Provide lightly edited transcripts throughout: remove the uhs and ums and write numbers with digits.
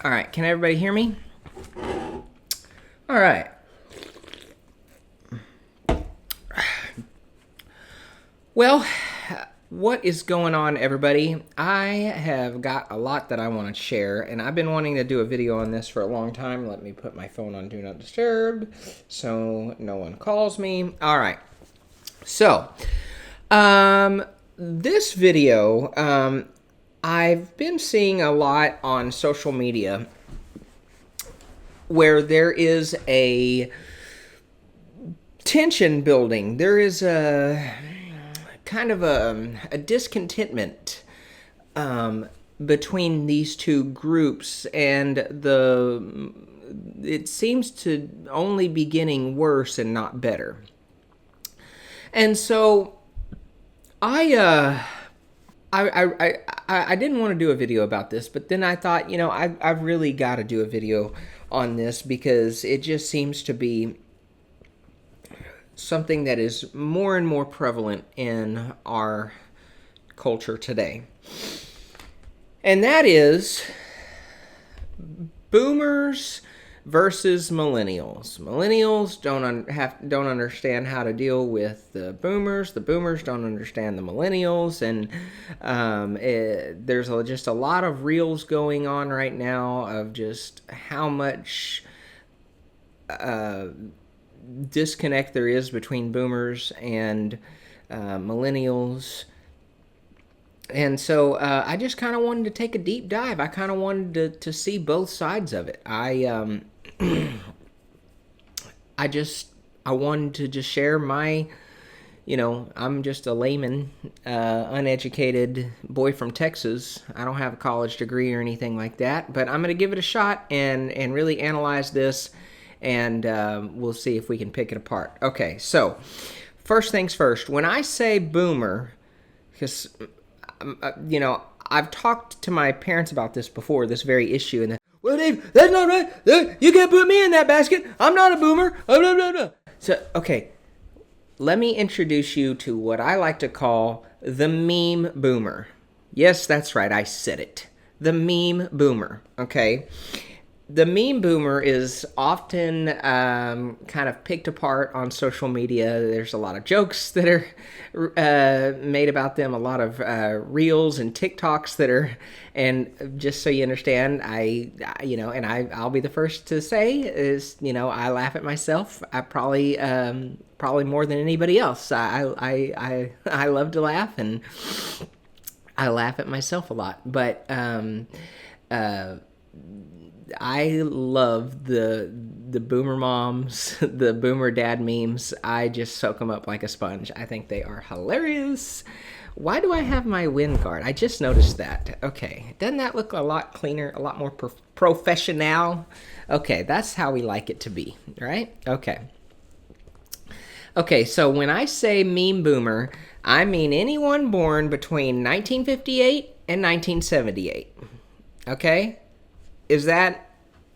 All right, can everybody hear me? All right. Well, what is going on, everybody? I have got a lot that I want to share, and I've been wanting to do a video on this for a long time. Let me put my phone on Do Not Disturb so no one calls me. All right. So, this video, I've been seeing a lot on social media where there is a tension building. There is a kind of a discontentment between these two groups, and it seems to only be getting worse and not better. And so I didn't want to do a video about this, but then I thought, I've really got to do a video on this because it just seems to be something that is more and more prevalent in our culture today. And that is boomers versus millennials. Millennials don't understand how to deal with the boomers. The boomers don't understand the millennials, and there's just a lot of reels going on right now of just how much disconnect there is between boomers and millennials. And so I just kind of wanted to take a deep dive. I kind of wanted to see both sides of it. I wanted to just share my, I'm just a layman, uneducated boy from Texas. I don't have a college degree or anything like that, but I'm going to give it a shot and really analyze this, and we'll see if we can pick it apart. Okay, so first things first. When I say boomer, because I've talked to my parents about this before, this very issue, and well, Dave, that's not right. You can't put me in that basket. I'm not a boomer. Blah, blah, blah. So, okay, let me introduce you to what I like to call the meme boomer. Yes, that's right. I said it. The meme boomer. Okay. The meme boomer is often kind of picked apart on social media. There's a lot of jokes that are made about them, a lot of reels and TikToks that are, and just so you understand, I'll be the first to say is, I laugh at myself. I probably more than anybody else. I love to laugh, and I laugh at myself a lot, but I love the boomer moms, the boomer dad memes. I just soak them up like a sponge. I think they are hilarious. Why do I have my wind guard? I just noticed that. Okay, doesn't that look a lot cleaner, a lot more professional? Okay, that's how we like it to be, right? Okay, so when I say meme boomer, I mean anyone born between 1958 and 1978. Okay? Is that,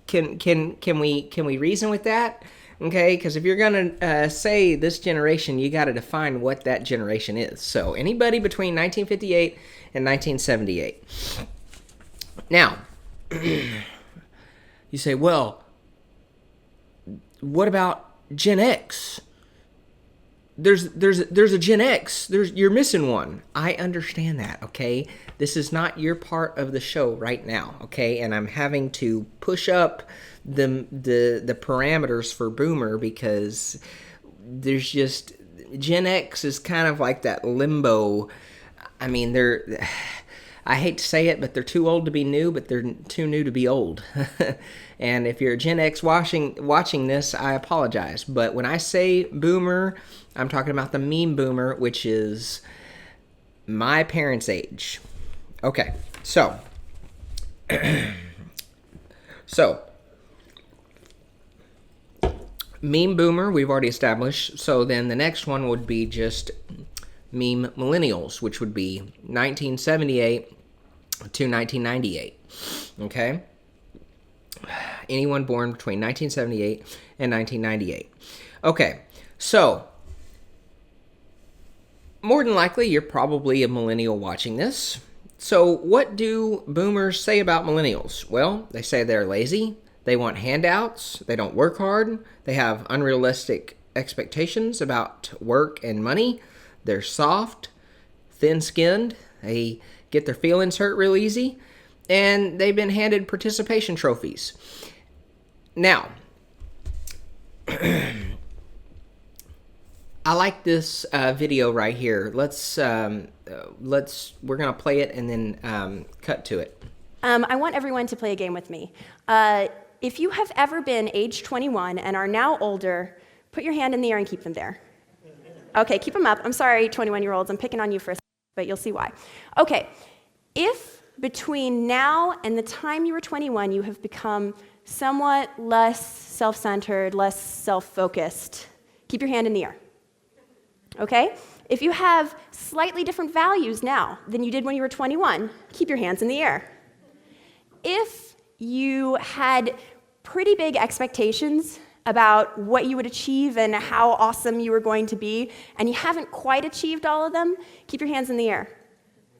can we reason with that? Okay, because if you're gonna say this generation, you got to define what that generation is. So anybody between 1958 and 1978. Now, you say, well, what about Gen X? There's a Gen X. You're missing one. I understand that, okay? This is not your part of the show right now, okay? And I'm having to push up the parameters for boomer because there's just Gen X is kind of like that limbo. I mean, I hate to say it, but they're too old to be new, but they're too new to be old. And if you're a Gen X watching this, I apologize. But when I say boomer, I'm talking about the meme boomer, which is my parents' age. Okay, so meme boomer, we've already established. So then the next one would be just meme millennials, which would be 1978 to 1998. Okay? Anyone born between 1978 and 1998. Okay, so more than likely, you're probably a millennial watching this. So, what do boomers say about millennials? Well, they say they're lazy, they want handouts, they don't work hard, they have unrealistic expectations about work and money, they're soft, thin skinned, they get their feelings hurt real easy, and they've been handed participation trophies. Now, I like this video right here. We're gonna play it and then cut to it. I want everyone to play a game with me. If you have ever been age 21 and are now older, put your hand in the air and keep them there. Okay, keep them up. I'm sorry, 21-year-olds, I'm picking on you for a second, but you'll see why. Okay, if between now and the time you were 21, you have become somewhat less self-centered, less self-focused, keep your hand in the air. Okay? If you have slightly different values now than you did when you were 21, keep your hands in the air. If you had pretty big expectations about what you would achieve and how awesome you were going to be, and you haven't quite achieved all of them, keep your hands in the air.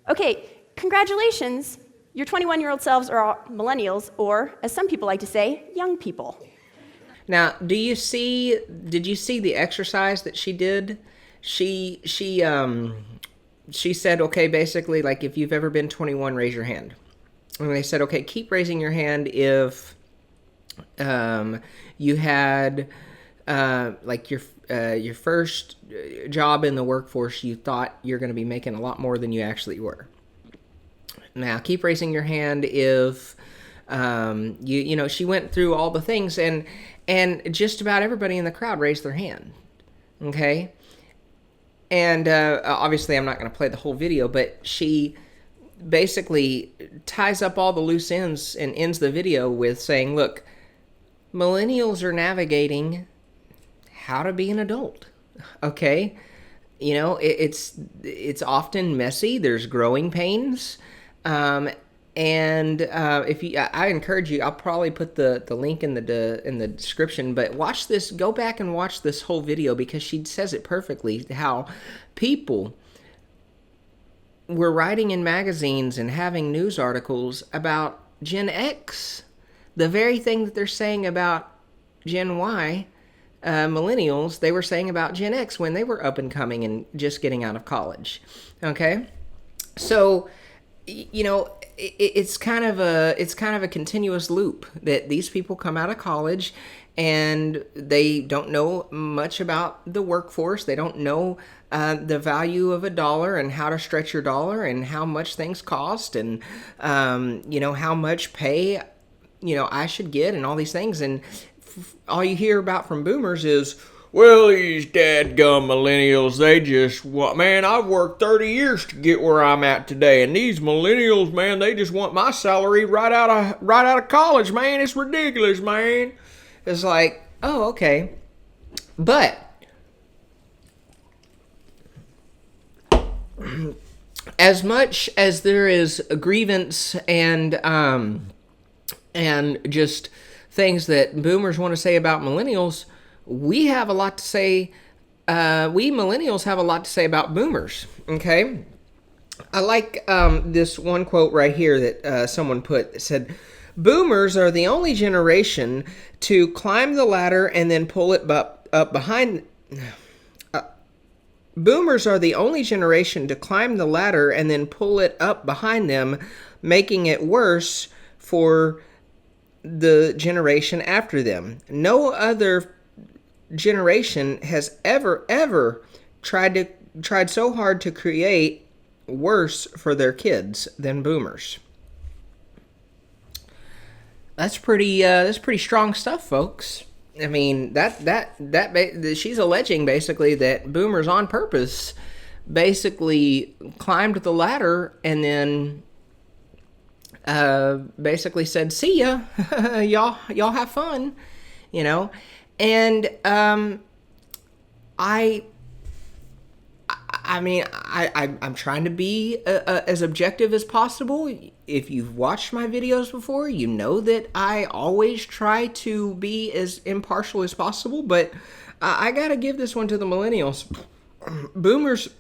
Okay, congratulations. Your 21-year-old selves are millennials, or, as some people like to say, young people. Now, did you see the exercise that she did? She said, okay, basically, like, if you've ever been 21, raise your hand. And they said, okay, keep raising your hand if you had like your first job in the workforce, you thought you're going to be making a lot more than you actually were. Now, keep raising your hand if she went through all the things, and just about everybody in the crowd raised their hand. Okay. And obviously, I'm not going to play the whole video, but she basically ties up all the loose ends and ends the video with saying, look, millennials are navigating how to be an adult. Okay? You know, it's often messy. There's growing pains. I encourage you, I'll probably put the link in the description, but watch this, go back and watch this whole video, because she says it perfectly, how people were writing in magazines and having news articles about Gen X, the very thing that they're saying about Gen Y, millennials, they were saying about Gen X when they were up and coming and just getting out of college. Okay? So, you know, it's kind of a continuous loop that these people come out of college and they don't know much about the workforce. They don't know the value of a dollar and how to stretch your dollar and how much things cost and how much pay I should get and all these things. And all you hear about from boomers is, well, these dadgum millennials, they just, man, I've worked 30 years to get where I'm at today, and these millennials, man, they just want my salary right out of college, man. It's ridiculous, man. It's like, oh, okay. But as much as there is a grievance and just things that boomers want to say about millennials, we have a lot to say. We millennials have a lot to say about boomers. Okay, I like this one quote right here that someone put. That said, "Boomers are the only generation to climb the ladder and then pull it up behind." Boomers are the only generation to climb the ladder and then pull it up behind them, making it worse for the generation after them. No other generation has ever tried so hard to create worse for their kids than boomers. That's pretty strong stuff, folks. I mean, that she's alleging basically that boomers on purpose basically climbed the ladder and then basically said, "See ya, y'all have fun," And I'm trying to be as objective as possible. If you've watched my videos before, you know that I always try to be as impartial as possible, but I gotta give this one to the millennials. Boomers,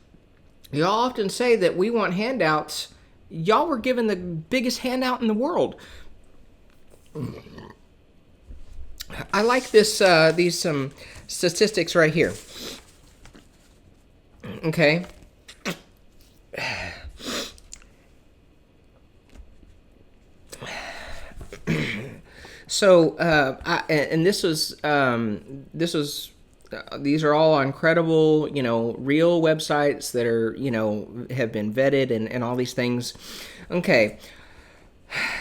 y'all often say that we want handouts, Y'all were given the biggest handout in the world. I like these some statistics right here. Okay. So, these are all on credible, real websites that are, have been vetted and all these things. Okay.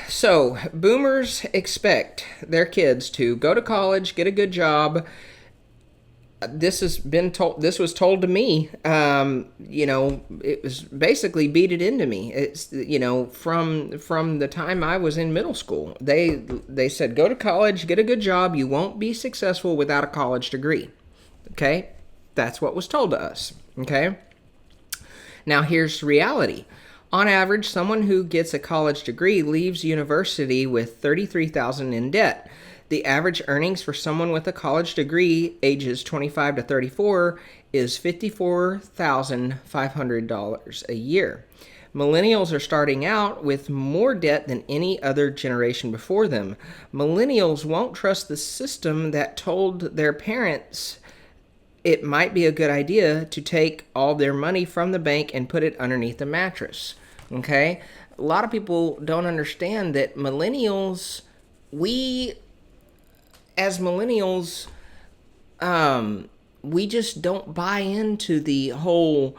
So, boomers expect their kids to go to college, get a good job. This was told to me. It was basically beat it into me. It's, from the time I was in middle school. They said, go to college, get a good job. You won't be successful without a college degree. Okay? That's what was told to us. Okay? Now here's reality. On average, someone who gets a college degree leaves university with $33,000 in debt. The average earnings for someone with a college degree, ages 25 to 34, is $54,500 a year. Millennials are starting out with more debt than any other generation before them. Millennials won't trust the system that told their parents it might be a good idea to take all their money from the bank and put it underneath the mattress. Okay? A lot of people don't understand that as millennials, we just don't buy into the whole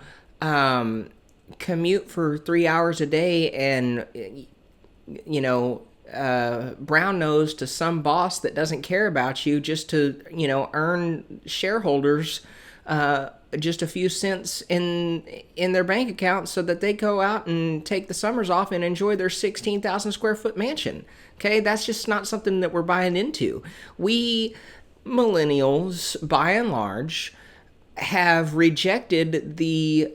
commute for 3 hours a day and, brown nose to some boss that doesn't care about you just to, earn shareholders just a few cents in their bank account so that they go out and take the summers off and enjoy their 16,000 square foot mansion. Okay, that's just not something that we're buying into. We millennials, by and large, have rejected the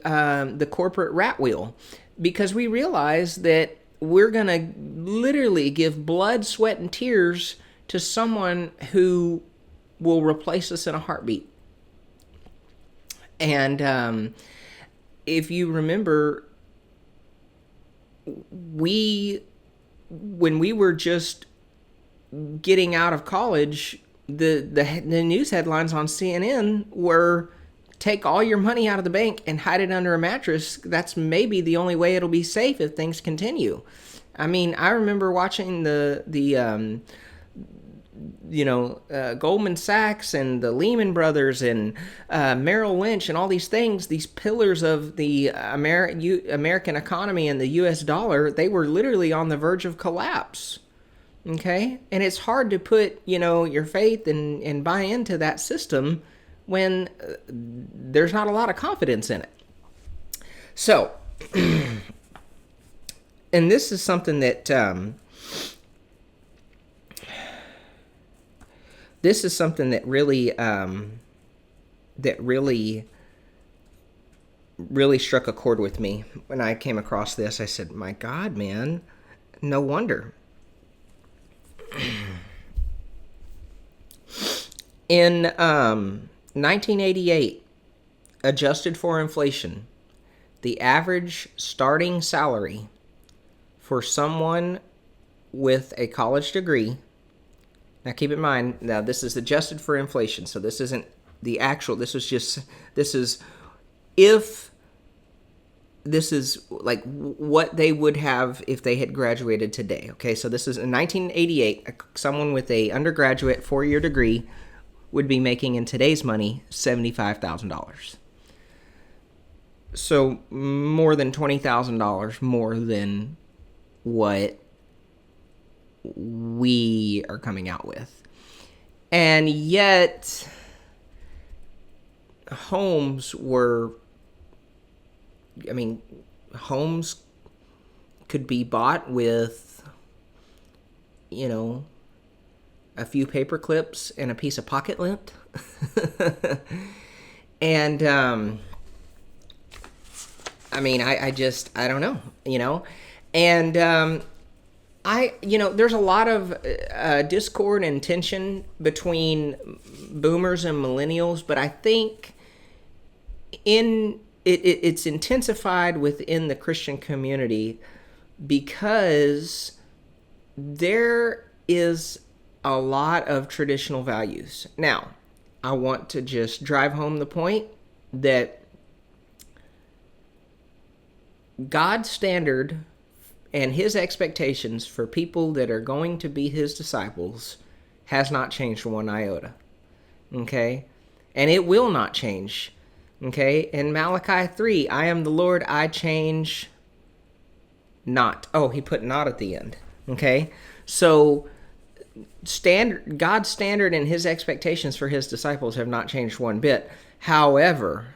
corporate rat wheel because we realize that we're gonna literally give blood, sweat, and tears to someone who will replace us in a heartbeat. And if you remember, when we were just getting out of college, the news headlines on CNN were, take all your money out of the bank and hide it under a mattress. That's maybe the only way it'll be safe if things continue. I mean, I remember watching Goldman Sachs and the Lehman Brothers and Merrill Lynch and all these things, these pillars of the American economy and the U.S. dollar, they were literally on the verge of collapse. Okay? And it's hard to put, your faith and buy into that system when there's not a lot of confidence in it. So, and this is something that really struck a chord with me when I came across this. I said, my God, man, no wonder. In 1988, adjusted for inflation, the average starting salary for someone with a college degree, now keep in mind, now this is adjusted for inflation, so this isn't the actual, this is like what they would have if they had graduated today. Okay, so this is in 1988, someone with a undergraduate 4-year degree would be making in today's money $75,000. So more than $20,000 more than what we are coming out with. And yet homes could be bought with, a few paper clips and a piece of pocket lint. And, I don't know, and, there's a lot of discord and tension between boomers and millennials, but I think it's intensified within the Christian community because there is a lot of traditional values. Now, I want to just drive home the point that God's standard and his expectations for people that are going to be his disciples has not changed one iota. Okay? And it will not change. Okay? In Malachi 3, I am the Lord, I change not. Oh, he put not at the end. Okay? So God's standard and his expectations for his disciples have not changed one bit. However,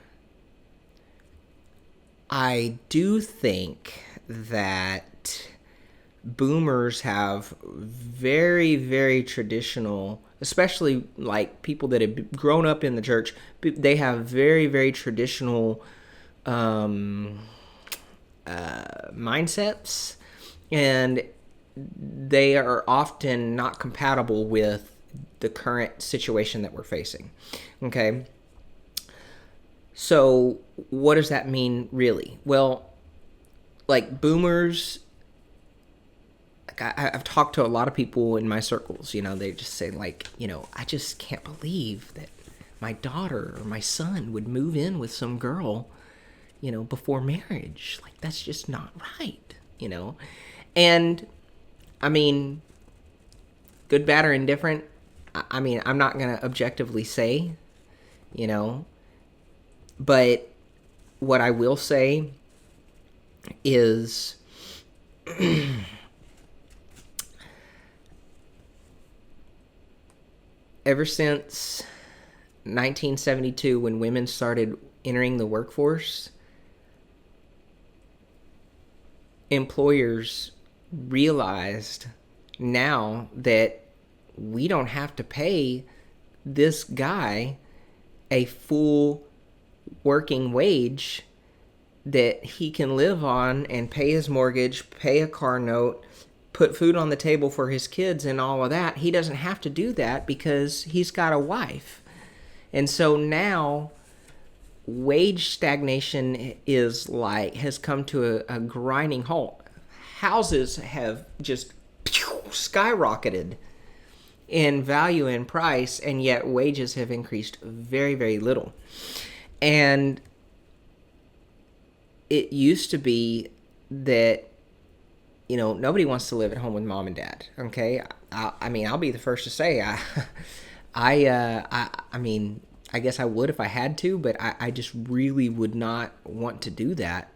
I do think that boomers have very, very traditional, especially like people that have grown up in the church, they have very, very traditional mindsets, and they are often not compatible with the current situation that we're facing. Okay? So what does that mean really? Well, like boomers, I've talked to a lot of people in my circles, they just say like, I just can't believe that my daughter or my son would move in with some girl, before marriage. Like, that's just not right, And, I mean, good, bad, or indifferent, I'm not going to objectively say, but what I will say is ever since 1972, when women started entering the workforce, employers realized now that we don't have to pay this guy a full working wage that he can live on and pay his mortgage, pay a car note, put food on the table for his kids and all of that. He doesn't have to do that because he's got a wife. And so now wage stagnation has come to a grinding halt. Houses have just skyrocketed in value and price, and yet wages have increased very, very little. And it used to be that, nobody wants to live at home with mom and dad. Okay. I'll be the first to say, I guess I would if I had to, but I just really would not want to do that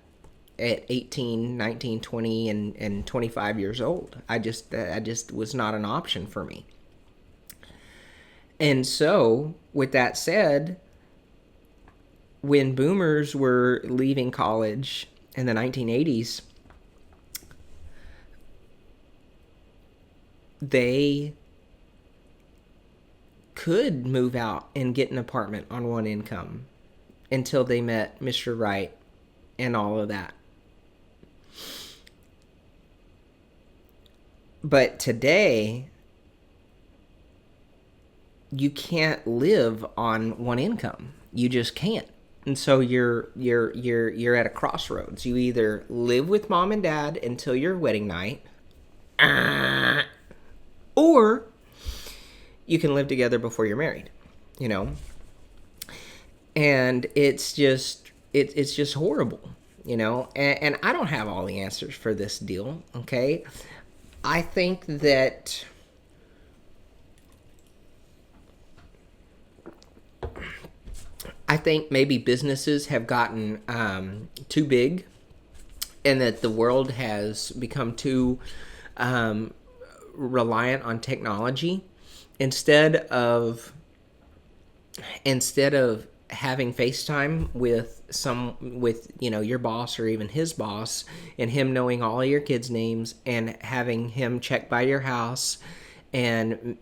at 18, 19, 20, and 25 years old. I just was not an option for me. And so, with that said, when boomers were leaving college in the 1980s, they could move out and get an apartment on one income until they met Mr. Right and all of that. But today, you can't live on one income. You just can't. And so you're at a crossroads. You either live with mom and dad until your wedding night, or you can live together before you're married, And it's just horrible, And I don't have all the answers for this deal, okay? I think that maybe businesses have gotten too big, and that the world has become too reliant on technology instead of having FaceTime with your boss or even his boss, and him knowing all of your kids' names and having him check by your house and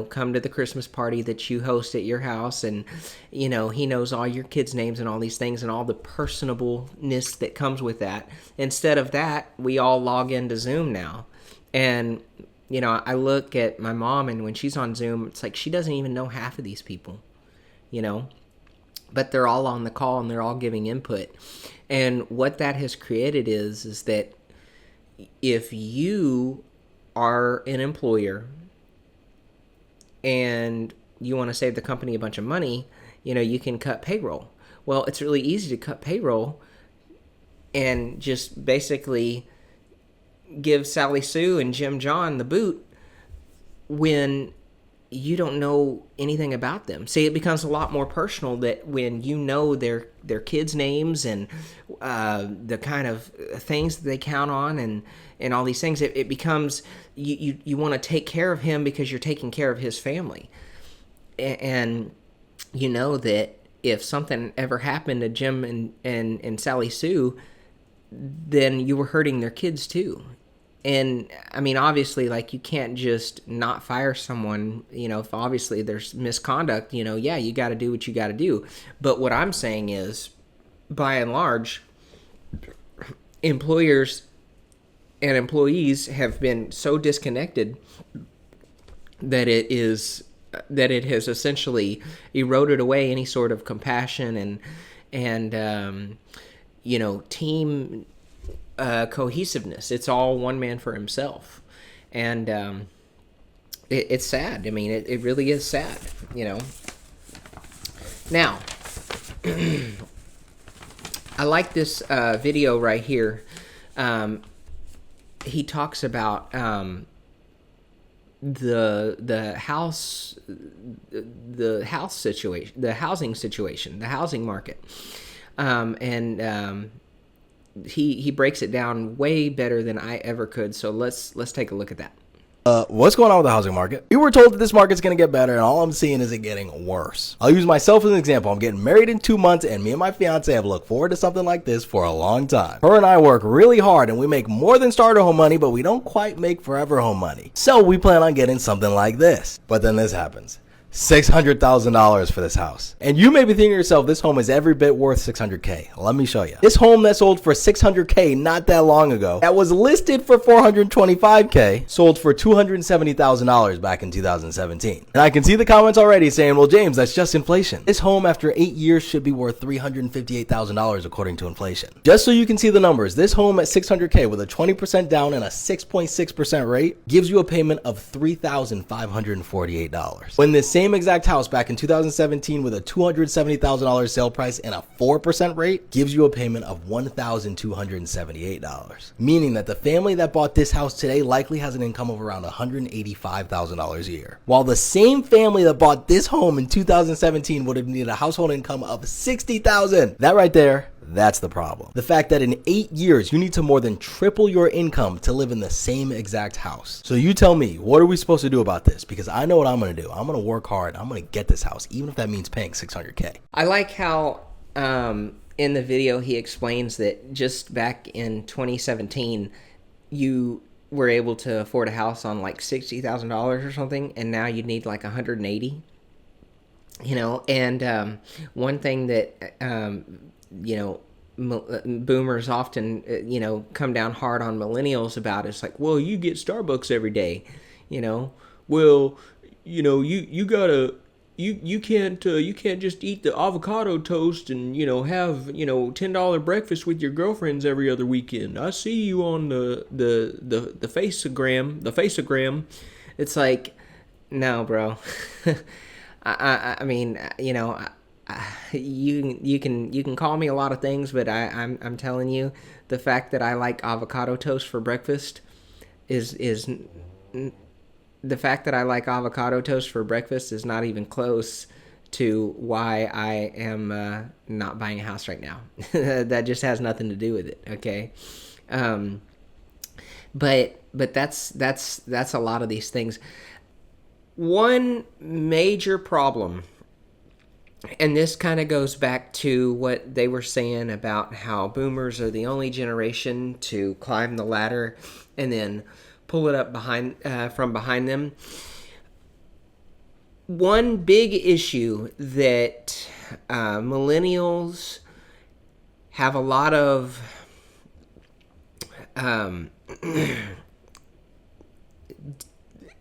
come to the Christmas party that you host at your house, and he knows all your kids' names and all these things and all the personableness that comes with that. Instead of that, we all log into Zoom now, and I look at my mom, and when she's on Zoom, it's like she doesn't even know half of these people, but they're all on the call and they're all giving input. And what that has created is that if you are an employer and you want to save the company a bunch of money, you can cut payroll. Well, it's really easy to cut payroll and just basically give Sally Sue and Jim John the boot when you don't know anything about them. See, it becomes a lot more personal that when you know their kids' names and the kind of things that they count on and all these things, it becomes you want to take care of him because you're taking care of his family. And you know that if something ever happened to Jim and Sally Sue, then you were hurting their kids too. And I mean, obviously, like, you can't just not fire someone, if obviously there's misconduct, yeah, you got to do what you got to do. But what I'm saying is, by and large, employers and employees have been so disconnected that it has essentially eroded away any sort of compassion and team cohesiveness. It's all one man for himself, and it's sad. I mean, it really is sad. Now, I like this video right here. He talks about the house situation, the housing situation, the housing market, and he breaks it down way better than I ever could. So let's take a look at that. What's going on with the housing market? We were told that this market's going to get better, and all I'm seeing is it getting worse. I'll use myself as an example. I'm getting married in 2 months, and me and my fiance have looked forward to something like this for a long time. Her and I work really hard, and we make more than starter home money, but we don't quite make forever home money. So we plan on getting something like this. But then this happens. $600,000 for this house. And you may be thinking to yourself, this home is every bit worth $600K. Let me show you. This home that sold for $600K not that long ago, that was listed for $425K, sold for $270,000 back in 2017. And I can see the comments already saying, well, James, that's just inflation. This home after 8 years should be worth $358,000 according to inflation. Just so you can see the numbers, this home at $600K with a 20% down and a 6.6% rate gives you a payment of $3,548. When this same exact house back in 2017 with a $270,000 sale price and a 4% rate gives you a payment of $1,278. Meaning that the family that bought this house today likely has an income of around $185,000 a year. While the same family that bought this home in 2017 would have needed a household income of $60,000. That right there, that's the problem. The fact that in 8 years, you need to more than triple your income to live in the same exact house. So you tell me, what are we supposed to do about this? Because I know what I'm going to do. I'm going to work hard. I'm going to get this house, even if that means paying $600K. I like how in the video he explains that just back in 2017, you were able to afford a house on like $60,000 or something, and now you'd need like $180,000. And one thing that boomers often, come down hard on millennials about. It's like, well, you get Starbucks every day, well, you can't just eat the avocado toast and, have, $10 breakfast with your girlfriends every other weekend. I see you on the faceagram. It's like, no, bro. I mean, you can call me a lot of things, but I'm telling you, the fact that I like avocado toast for breakfast is not even close to why I am not buying a house right now. That just has nothing to do with it. Okay. But that's a lot of these things. One major problem, and this kind of goes back to what they were saying about how boomers are the only generation to climb the ladder and then pull it up from behind them. One big issue that millennials have a lot of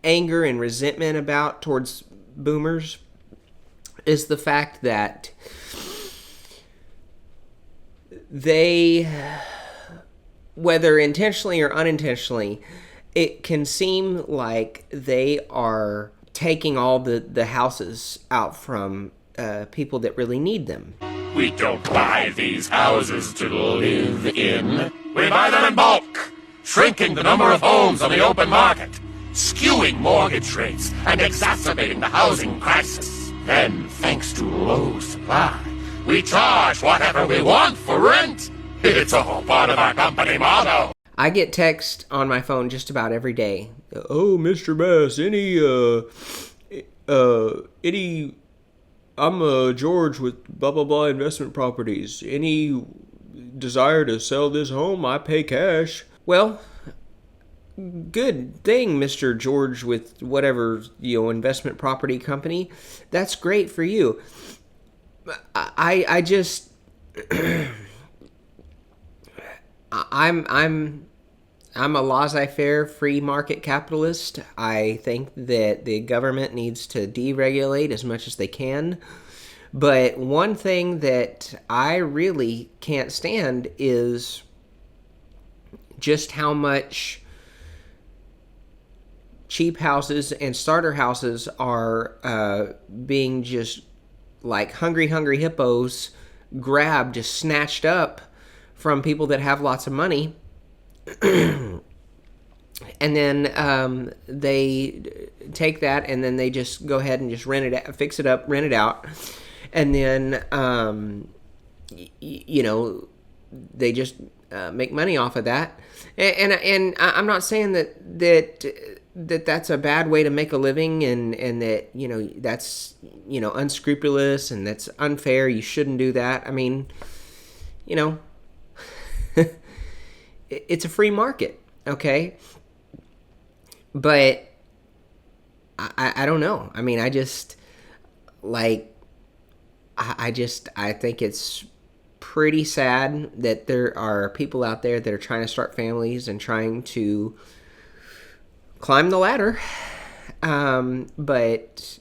anger and resentment about towards boomers is the fact that they whether intentionally or unintentionally, it can seem like they are taking all the houses out from people that really need them. We don't buy these houses to live in. We buy them in bulk, shrinking the number of homes on the open market, skewing mortgage rates, and exacerbating the housing crisis. Then, thanks to low supply, we charge whatever we want for rent. It's all part of our company motto. I get text on my phone just about every day. Oh, Mr. Bass, I'm George with blah blah blah investment properties. Any desire to sell this home? I pay cash. Well, good thing, Mr. George with whatever, investment property company. That's great for you. I just I'm a laissez-faire free market capitalist. I think that the government needs to deregulate as much as they can. But one thing that I really can't stand is just how much cheap houses and starter houses are being just like hungry hippos grabbed, just snatched up from people that have lots of money. And then they take that and then they just go ahead and just rent it, fix it up, rent it out. And then, they just make money off of that. And I'm not saying that's a bad way to make a living and that, that's, unscrupulous and that's unfair. You shouldn't do that. I mean, it's a free market, okay? But I don't know. I mean, I think it's pretty sad that there are people out there that are trying to start families and trying to climb the ladder. But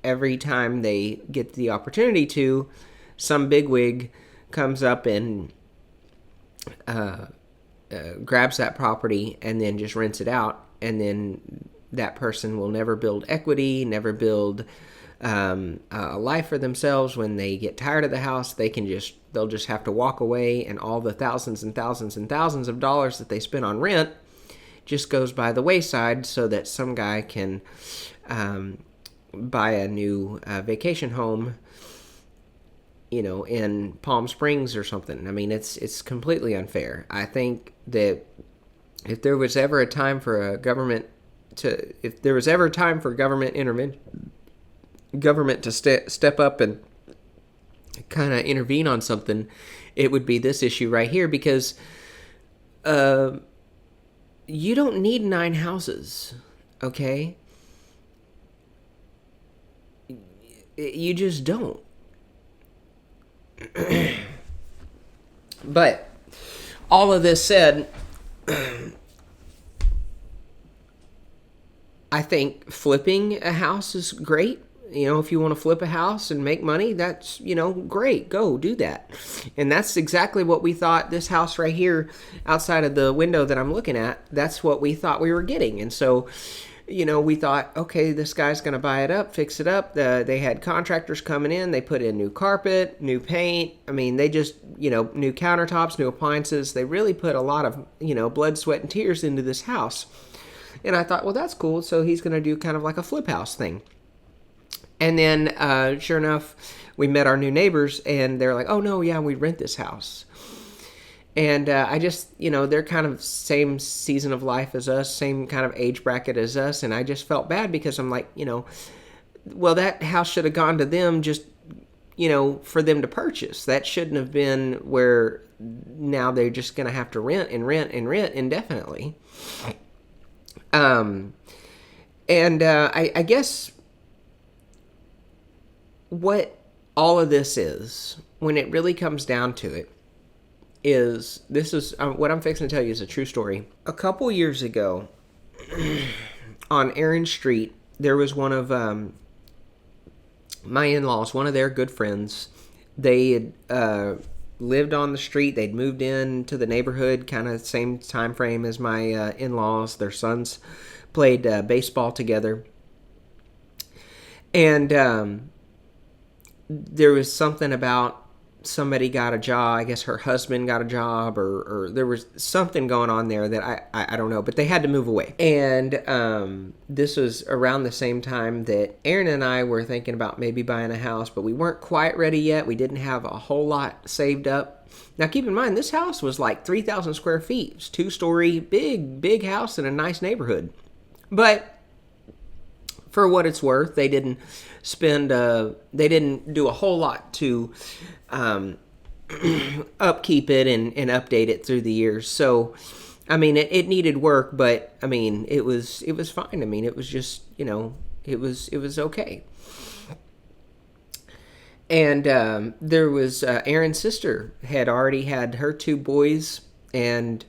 every time they get the opportunity to, some bigwig comes up and grabs that property and then just rents it out, and then that person will never build equity, never build a life for themselves. When they get tired of the house, they'll just have to walk away, and all the thousands and thousands and thousands of dollars that they spent on rent just goes by the wayside so that some guy can buy a new vacation home, in Palm Springs or something. I mean, it's completely unfair. I think that if there was ever a time for government to step up and kind of intervene on something, it would be this issue right here, because you don't need 9 houses, okay? You just don't. But all of this said, I think flipping a house is great. If you want to flip a house and make money, that's, great. Go do that. And that's exactly what we thought this house right here outside of the window that I'm looking at, that's what we thought we were getting. And so, we thought, okay, this guy's going to buy it up, fix it up. They had contractors coming in. They put in new carpet, new paint. I mean, they just, new countertops, new appliances. They really put a lot of, blood, sweat, and tears into this house. And I thought, well, that's cool. So he's going to do kind of like a flip house thing. And then, sure enough, we met our new neighbors, and they're like, oh, no, yeah, we rent this house. And I just, they're kind of same season of life as us, same kind of age bracket as us. And I just felt bad because I'm like, well, that house should have gone to them just, for them to purchase. That shouldn't have been where now they're just going to have to rent and rent and rent indefinitely. I guess what all of this is, when it really comes down to it, is what I'm fixing to tell you is a true story. A couple years ago, on Aaron Street, there was one of my in-laws, one of their good friends. They had lived on the street. They'd moved into the neighborhood, kind of the same time frame as my in-laws. Their sons played baseball together. And there was something about somebody got a job. I guess her husband got a job, or there was something going on there that I don't know. But they had to move away. And this was around the same time that Aaron and I were thinking about maybe buying a house, but we weren't quite ready yet. We didn't have a whole lot saved up. Now, keep in mind, this house was like 3,000 square feet. It's 2-story, big house in a nice neighborhood. But for what it's worth, they didn't do a whole lot to upkeep it and update it through the years. So, I mean, it needed work, but I mean, it was fine. I mean, it was just, it was okay. And there was Aaron's sister had already had her 2 boys, and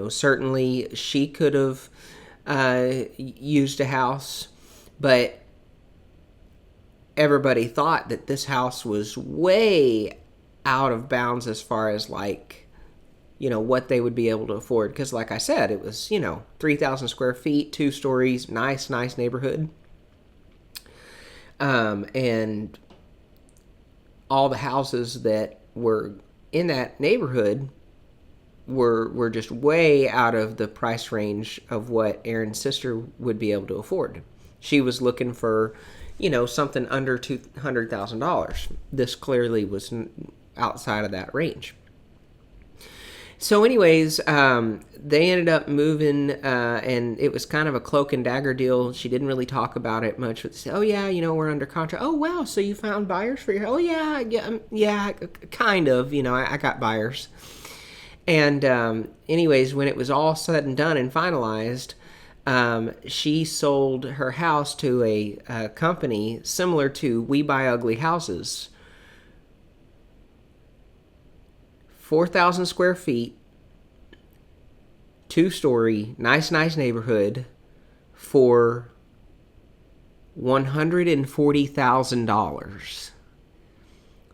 certainly she could have used a house, but everybody thought that this house was way out of bounds as far as what they would be able to afford. Because like I said, it was, 3,000 square feet, 2 stories, nice neighborhood. And all the houses that were in that neighborhood were just way out of the price range of what Aaron's sister would be able to afford. She was looking for, something under $200,000. This clearly was outside of that range. So anyways, they ended up moving, and it was kind of a cloak and dagger deal. She didn't really talk about it much, but said, oh yeah, we're under contract. Oh wow, so you found buyers for your, oh yeah, kind of, I got buyers. And anyways, when it was all said and done and finalized, she sold her house to a company similar to We Buy Ugly Houses. 4,000 square feet, 2-story, nice neighborhood for $140,000.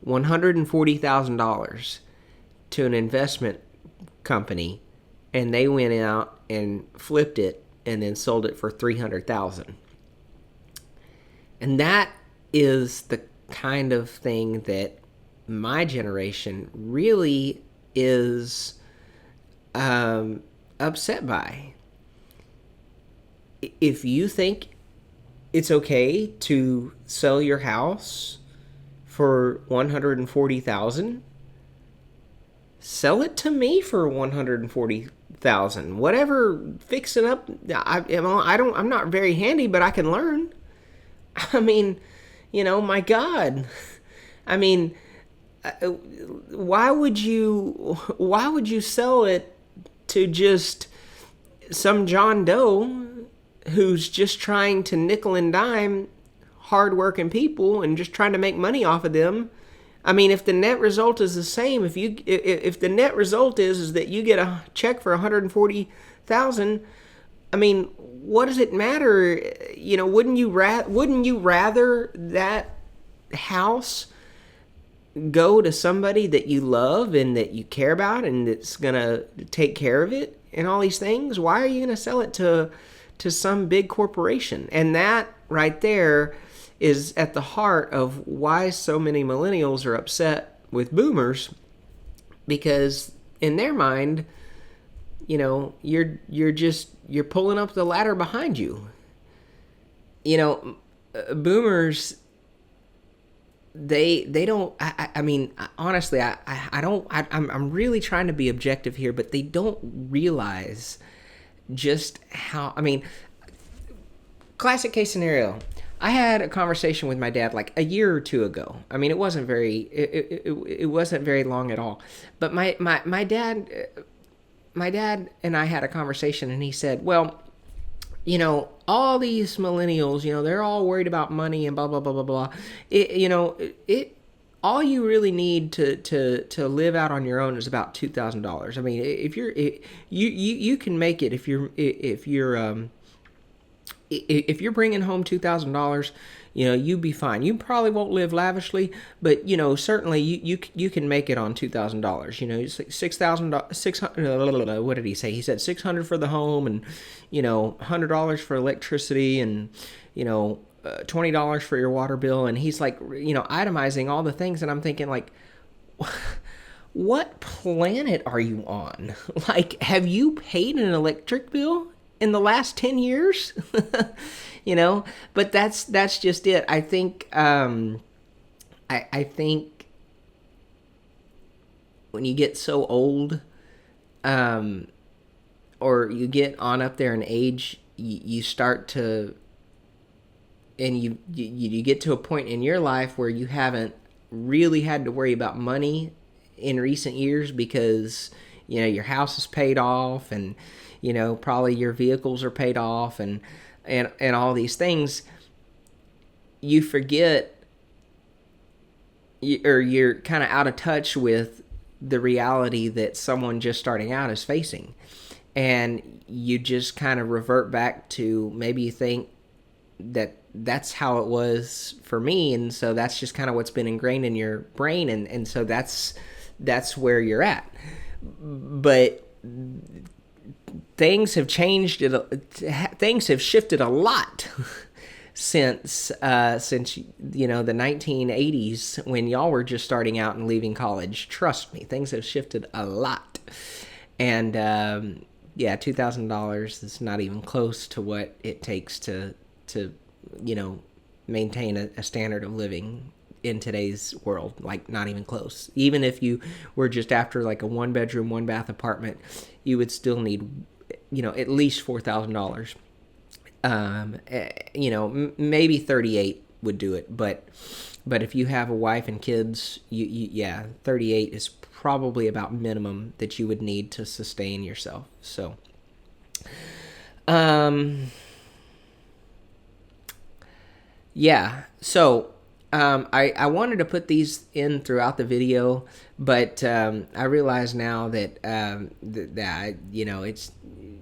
$140,000 to an investment company, and they went out and flipped it and then sold it for $300,000. And that is the kind of thing that my generation really is upset by. If you think it's okay to sell your house for $140,000, sell it to me for $140,000. Whatever, fixing up. I'm not very handy, but I can learn. I mean, my God. I mean, why would you sell it to just some John Doe who's just trying to nickel and dime hardworking people and just trying to make money off of them? I mean, if the net result is the same, if the net result is that you get a check for $140,000, I mean, what does it matter? Wouldn't you rather that house go to somebody that you love and that you care about and that's gonna take care of it and all these things? Why are you gonna sell it to some big corporation? And that right there is at the heart of why so many millennials are upset with boomers, because in their mind, you're pulling up the ladder behind you. Boomers, they don't, I mean, honestly, I'm really trying to be objective here, but they don't realize just how, I mean, classic case scenario. I had a conversation with my dad like a year or two ago. I mean, it wasn't very long at all. But my dad and I had a conversation, and he said, well, all these millennials, they're all worried about money and blah, blah, blah, blah, blah. All you really need to live out on your own is about $2,000. I mean, if you can make it if you're if you're bringing home $2,000, you'd be fine. You probably won't live lavishly, but certainly you can make it on $2,000. It's like $600. What did he say? He said $600 for the home, and $100 for electricity, and $20 for your water bill. And he's like, itemizing all the things, and I'm thinking like, what planet are you on? Like, have you paid an electric bill in the last 10 years? But that's just it. I think I think when you get so old, or you get on up there in age, you start to, and you get to a point in your life where you haven't really had to worry about money in recent years, because your house is paid off, and probably your vehicles are paid off, and all these things. You forget, or you're kind of out of touch with the reality that someone just starting out is facing, and you just kind of revert back to, maybe you think that that's how it was for me, and so that's just kind of what's been ingrained in your brain, and so that's where you're at. But things have changed. Things have shifted a lot since the 1980s, when y'all were just starting out and leaving college. Trust me, things have shifted a lot. And $2,000 is not even close to what it takes to maintain a standard of living in today's world. Like, not even close. Even if you were just after like a 1-bedroom, 1-bath apartment, you would still need at least $4,000. Maybe 38 would do it, but if you have a wife and kids, 38 is probably about minimum that you would need to sustain yourself. So I wanted to put these in throughout the video, but I realize now that it's,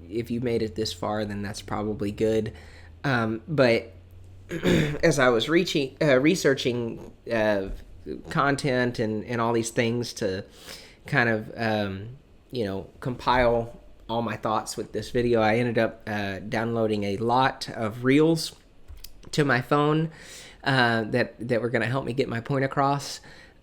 if you made it this far, then that's probably good. But as I was researching content and all these things to kind of compile all my thoughts with this video, I ended up downloading a lot of reels to my phone that were going to help me get my point across.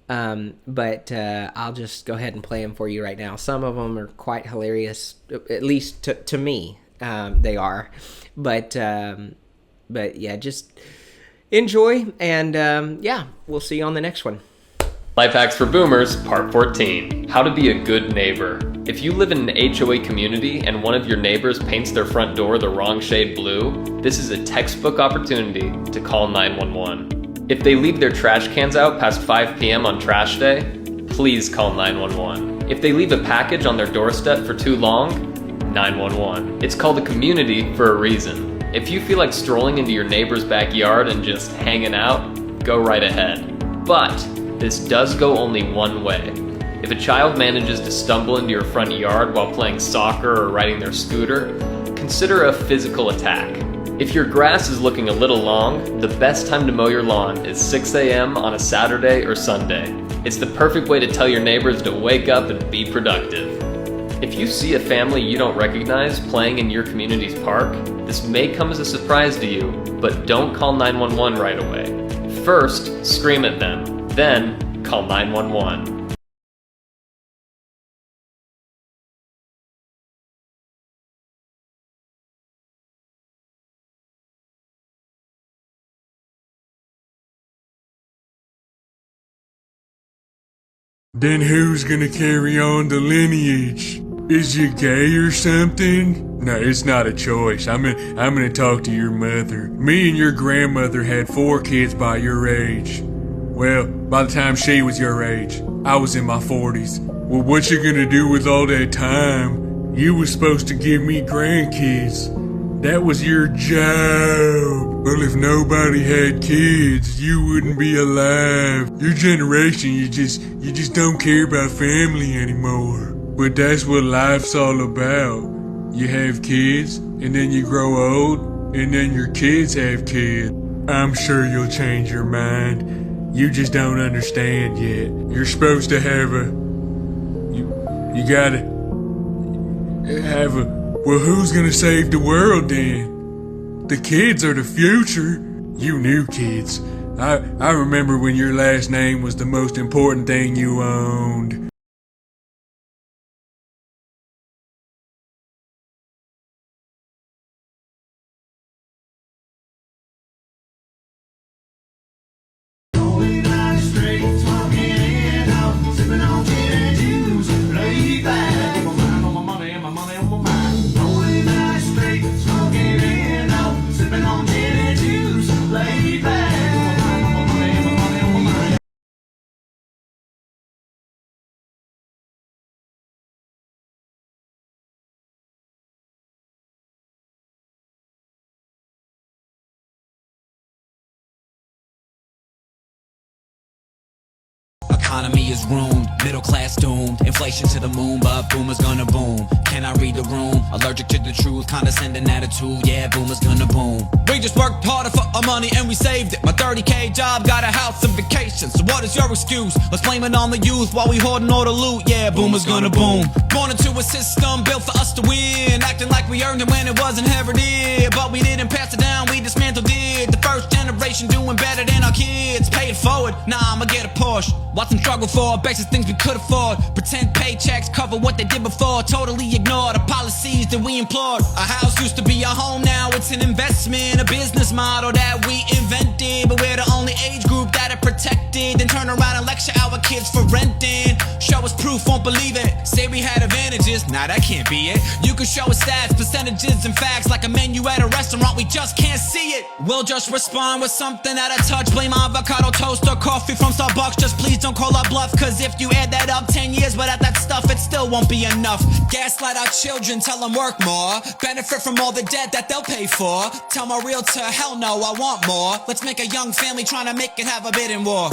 But I'll just go ahead and play them for you right now. Some of them are quite hilarious, at least to me. They are, but yeah, just enjoy, and we'll see you on the next one. Life Hacks for Boomers, Part 14. How to be a good neighbor. If you live in an HOA community and one of your neighbors paints their front door the wrong shade blue, this is a textbook opportunity to call 911. If they leave their trash cans out past 5 p.m. on trash day, please call 911. If they leave a package on their doorstep for too long, 911. It's called a community for a reason. If you feel like strolling into your neighbor's backyard and just hanging out, go right ahead. But this does go only one way. If a child manages to stumble into your front yard while playing soccer or riding their scooter, consider a physical attack. If your grass is looking a little long, the best time to mow your lawn is 6 a.m. on a Saturday or Sunday. It's the perfect way to tell your neighbors to wake up and be productive. If you see a family you don't recognize playing in your community's park, this may come as a surprise to you, but don't call 911 right away. First, scream at them, then call 911. Then who's gonna carry on the lineage? Is you gay or something? No, it's not a choice. I'm gonna talk to your mother. Me and your grandmother had 4 kids by your age. Well, by the time she was your age, I was in my 40s. Well, what you gonna do with all that time? You was supposed to give me grandkids. That was your job. Well, if nobody had kids, you wouldn't be alive. Your generation, you just don't care about family anymore. But that's what life's all about. You have kids, and then you grow old, and then your kids have kids. I'm sure you'll change your mind. You just don't understand yet. You're supposed to have you gotta have well, who's gonna save the world then? The kids are the future. You new kids. I remember when your last name was the most important thing you owned. Economy is ruined, middle class doomed, inflation to the moon, but boomers gonna boom. Can I read the room? Allergic to the truth, condescending attitude, yeah, boomers gonna boom. We just worked harder for our money and we saved it. My 30K job got a house and vacation, so what is your excuse? Let's blame it on the youth while we hoarding all the loot, yeah, boomers gonna boom. Born into a system built for us to win, acting like we earned it when it was inherited, but we didn't pass it down, we dismantled it. The first generation doing better than our kids, pay it forward, nah, I'ma get a Porsche. Watch them struggle for basic things we could afford. Pretend paychecks cover what they did before. Totally ignore the policies that we implored. A house used to be a home, now it's an investment. A business model that we invented, but we're the only age group that are protected. Then turn around and lecture our kids for renting. Show us proof, won't believe it. Say we had advantages, nah, that can't be it. You can show us stats, percentages, and facts like a menu at a restaurant, we just can't see it. We'll just respond with something at a touch. Blame avocado toast or coffee from Starbucks. Just please don't call our bluff, cause if you add that up 10 years without that stuff, it still won't be enough. Gaslight our children, tell them work more, benefit from all the debt that they'll pay for. Tell my realtor, hell no, I want more. Let's make a young family trying to make it have a bidding war.